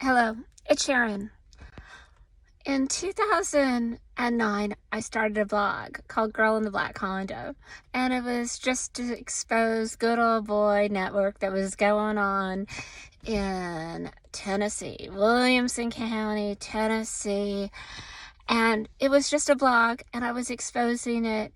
Hello, it's Sharon. In 2009, I started a blog called Girl in the Black Condo, and it was just to expose good old boy network that was going on in Tennessee, Williamson County, Tennessee, and it was just a blog, and I was exposing it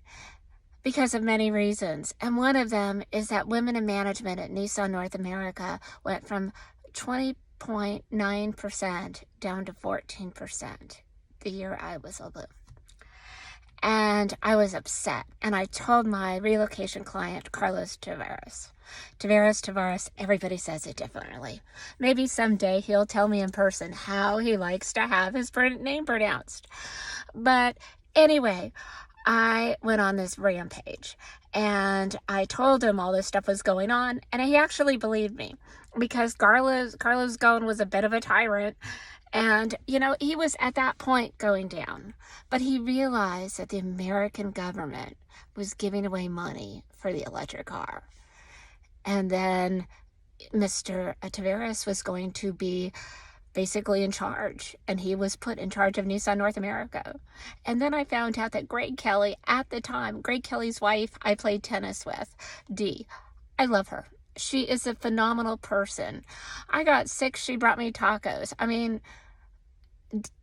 because of many reasons. And one of them is that women in management at Nissan North America went from 20.9% down to 14% the year I was alone. And I was upset. And I told my relocation client, Carlos Tavares. Tavares, everybody says it differently. Maybe someday he'll tell me in person how he likes to have his name pronounced. But anyway, I went on this rampage and I told him all this stuff was going on, and he actually believed me because Carlos Ghosn was a bit of a tyrant, and he was at that point going down, but he realized that the American government was giving away money for the electric car, and then Mr. Tavares was going to be basically in charge, and he was put in charge of Nissan North America. And then I found out that Greg Kelly, at the time, Greg Kelly's wife, I played tennis with, Dee. I love her. She is a phenomenal person. I got sick, she brought me tacos. I mean,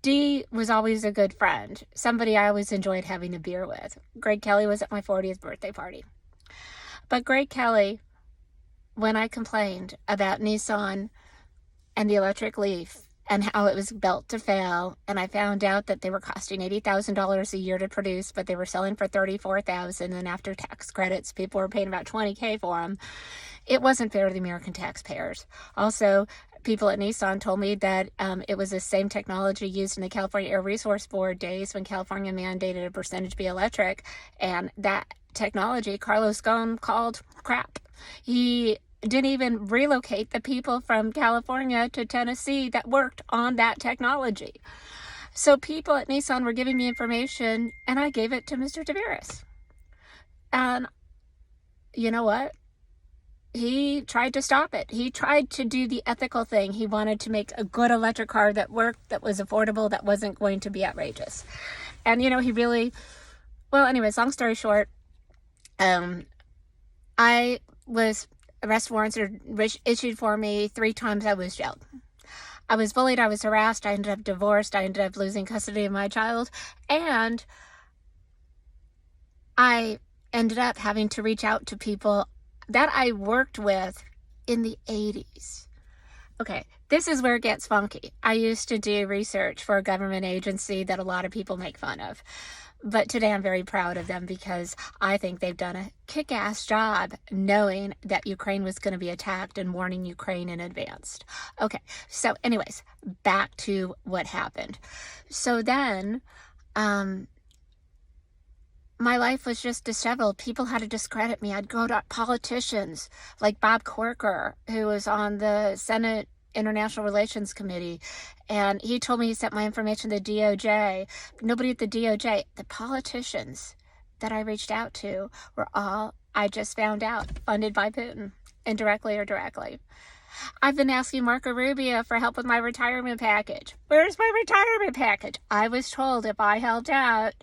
Dee was always a good friend, somebody I always enjoyed having a beer with. Greg Kelly was at my 40th birthday party. But Greg Kelly, when I complained about Nissan and the electric Leaf and how it was built to fail, and I found out that they were costing $80,000 a year to produce, but they were selling for $34,000, and after tax credits people were paying about $20,000 for them. It wasn't fair to the American taxpayers. Also, people at Nissan told me that it was the same technology used in the California Air Resource Board days when California mandated a percentage be electric, and that technology Carlos Ghosn called crap. He didn't even relocate the people from California to Tennessee that worked on that technology. So people at Nissan were giving me information, and I gave it to Mr. Tavares. And you know what? He tried to stop it. He tried to do the ethical thing. He wanted to make a good electric car that worked, that was affordable, that wasn't going to be outrageous. And he really, well, anyways, long story short, arrest warrants are issued for me 3 times. I was jailed. I was bullied. I was harassed. I ended up divorced. I ended up losing custody of my child. And I ended up having to reach out to people that I worked with in the 80s. Okay, this is where it gets funky. I used to do research for a government agency that a lot of people make fun of. But today I'm very proud of them because I think they've done a kick-ass job knowing that Ukraine was going to be attacked and warning Ukraine in advance. Okay, so anyways, back to what happened. So then, my life was just disheveled. People had to discredit me. I'd go to politicians like Bob Corker, who was on the Senate International Relations Committee, and he told me he sent my information to the DOJ. Nobody at the DOJ, the politicians that I reached out to were all, I just found out, funded by Putin, indirectly or directly. I've been asking Marco Rubio for help with my retirement package. Where's my retirement package? I was told if I helped out,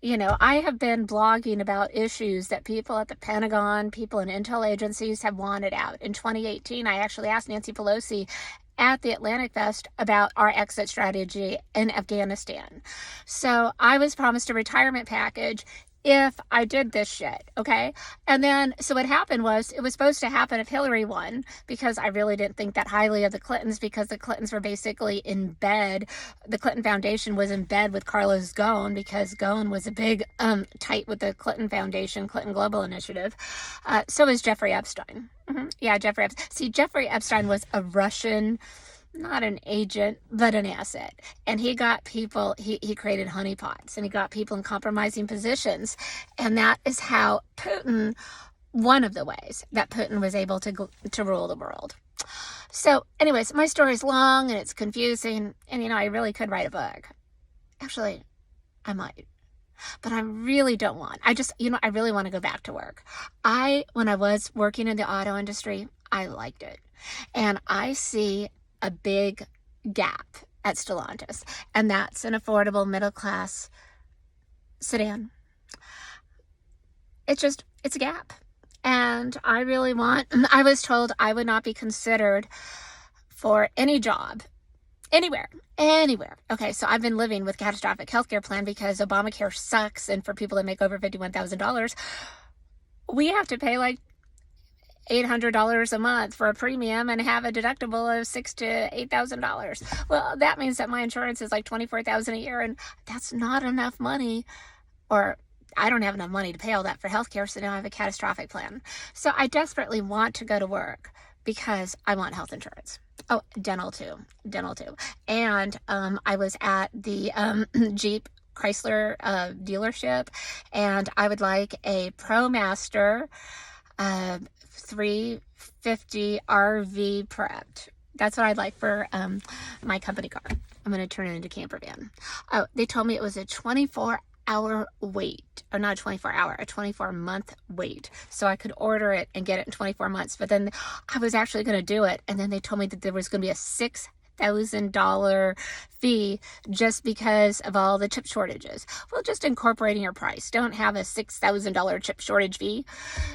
I have been blogging about issues that people at the Pentagon, people in intel agencies have wanted out. In 2018, I actually asked Nancy Pelosi at the Atlantic Fest about our exit strategy in Afghanistan. So I was promised a retirement package if I did this shit, okay? And then, so what happened was, it was supposed to happen if Hillary won, because I really didn't think that highly of the Clintons, because the Clintons were basically in bed. The Clinton Foundation was in bed with Carlos Ghosn, because Ghosn was a big tight with the Clinton Foundation, Clinton Global Initiative. So is Jeffrey Epstein. Yeah, Jeffrey Epstein. See, Jeffrey Epstein was a Russian, not an agent, but an asset. And he got people, he created honeypots, and he got people in compromising positions. And that is how Putin, one of the ways that Putin was able to rule the world. So anyways, my story is long and it's confusing. And, I really could write a book. Actually, I might. But I really don't want. I really want to go back to work. When I was working in the auto industry, I liked it. And I see a big, gap at Stellantis, and that's an affordable middle-class sedan. It's a gap. And I was told I would not be considered for any job anywhere. Okay, so I've been living with catastrophic healthcare plan because Obamacare sucks, and for people that make over $51,000, we have to pay like $800 a month for a premium and have a deductible of $6,000 to $8,000. Well, that means that my insurance is like $24,000 a year, and that's not enough money, or I don't have enough money to pay all that for healthcare, so now I have a catastrophic plan. So I desperately want to go to work because I want health insurance. Oh, dental too. And I was at the Jeep Chrysler dealership, and I would like a ProMaster 350 RV prepped. That's what I'd like for my company car. I'm going to turn it into camper van. Oh, they told me it was a 24-hour wait, or not a 24-hour, a 24-month wait. So I could order it and get it in 24 months. But then I was actually going to do it, and then they told me that there was going to be a $6,000 fee just because of all the chip shortages. Well, just incorporating your price. Don't have a $6,000 chip shortage fee.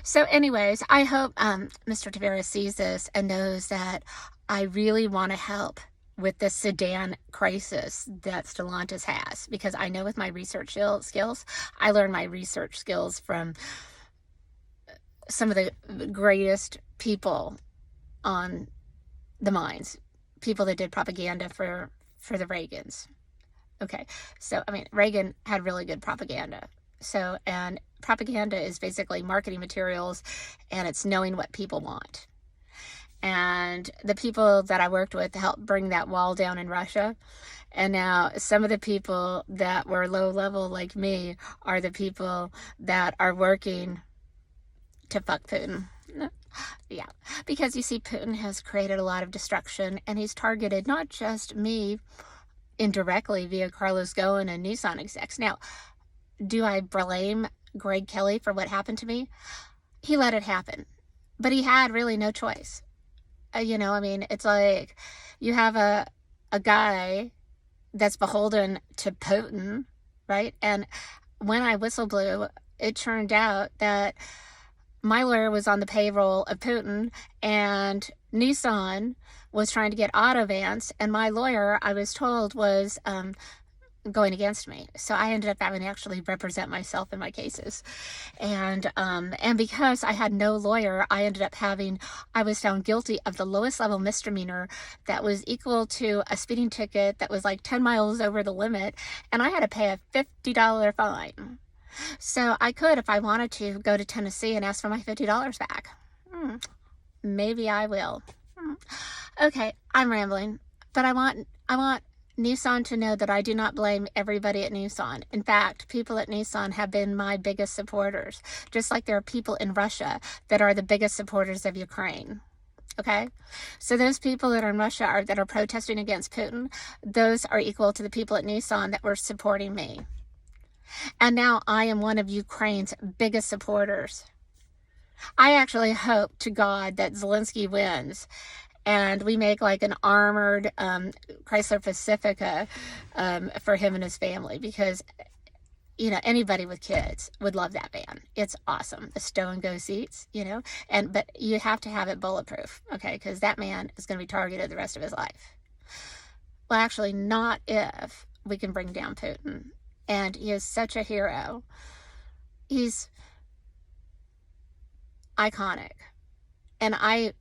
So anyways, I hope Mr. Tavares sees this and knows that I really want to help with the sedan crisis that Stellantis has, because I know with my research skills, I learned my research skills from some of the greatest people on the mines, people that did propaganda for the Reagans. Okay, so I mean, Reagan had really good propaganda. So, and propaganda is basically marketing materials, and it's knowing what people want. And the people that I worked with helped bring that wall down in Russia. And now some of the people that were low level like me are the people that are working to fuck Putin. Yeah, because you see, Putin has created a lot of destruction, and he's targeted not just me indirectly via Carlos Ghosn and Nissan execs. Now, do I blame Greg Kelly for what happened to me? He let it happen, but he had really no choice. You know, I mean, it's like you have a guy that's beholden to Putin, right? And when I whistleblew, it turned out that my lawyer was on the payroll of Putin, and Nissan was trying to get Autovance, and my lawyer, I was told, was going against me. So I ended up having to actually represent myself in my cases. And because I had no lawyer, I was found guilty of the lowest level misdemeanor that was equal to a speeding ticket that was like 10 miles over the limit, and I had to pay a $50 fine. So I could, if I wanted to, go to Tennessee and ask for my $50 back. Maybe I will. Okay, I'm rambling, but I want Nissan to know that I do not blame everybody at Nissan. In fact, people at Nissan have been my biggest supporters, just like there are people in Russia that are the biggest supporters of Ukraine. Okay? So those people that are in Russia that are protesting against Putin, those are equal to the people at Nissan that were supporting me. And now I am one of Ukraine's biggest supporters. I actually hope to God that Zelensky wins, and we make like an armored Chrysler Pacifica for him and his family, because, you know, anybody with kids would love that van. It's awesome. The stow and go seats, you know, but you have to have it bulletproof, okay, because that man is going to be targeted the rest of his life. Well, actually, not if we can bring down Putin. And he is such a hero. He's iconic. And I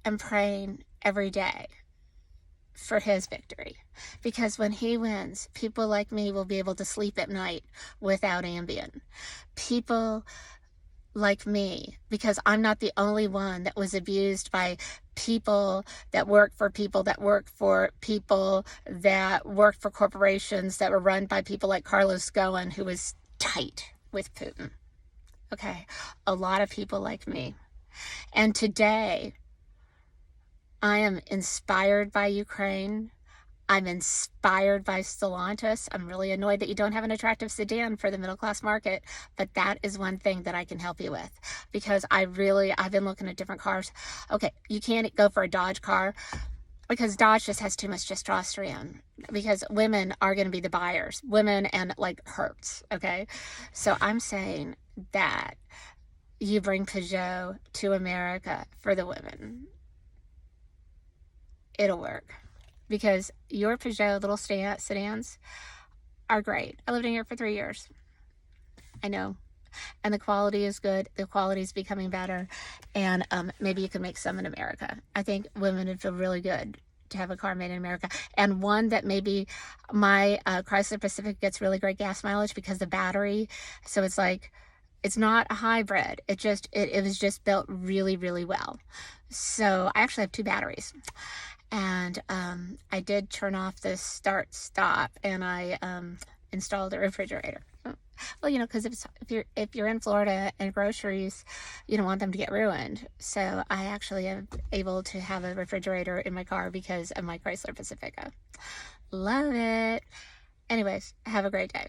am praying every day for his victory. Because when he wins, people like me will be able to sleep at night without Ambien. People like me, because I'm not the only one that was abused by people that work for people that work for people that work for corporations that were run by people like Carlos Ghosn, who was tight with Putin. Okay, a lot of people like me. And today, I am inspired by Ukraine. I'm inspired by Stellantis. I'm really annoyed that you don't have an attractive sedan for the middle class market, but that is one thing that I can help you with, because I've been looking at different cars. Okay, you can't go for a Dodge car because Dodge just has too much testosterone, because women are going to be the buyers, women and like Hertz, okay? So I'm saying that you bring Peugeot to America for the women. It'll work, because your Peugeot little sedans are great. I lived in here for 3 years. I know. And the quality is good. The quality is becoming better. And maybe you can make some in America. I think women would feel really good to have a car made in America. And one that maybe my Chrysler Pacifica gets really great gas mileage because the battery. So it's like, it's not a hybrid. It was just built really, really well. So I actually have 2 batteries. And I did turn off the start stop, and I installed a refrigerator. Well, because if you're in Florida and groceries, you don't want them to get ruined. So I actually am able to have a refrigerator in my car because of my Chrysler Pacifica. Love it. Anyways, have a great day.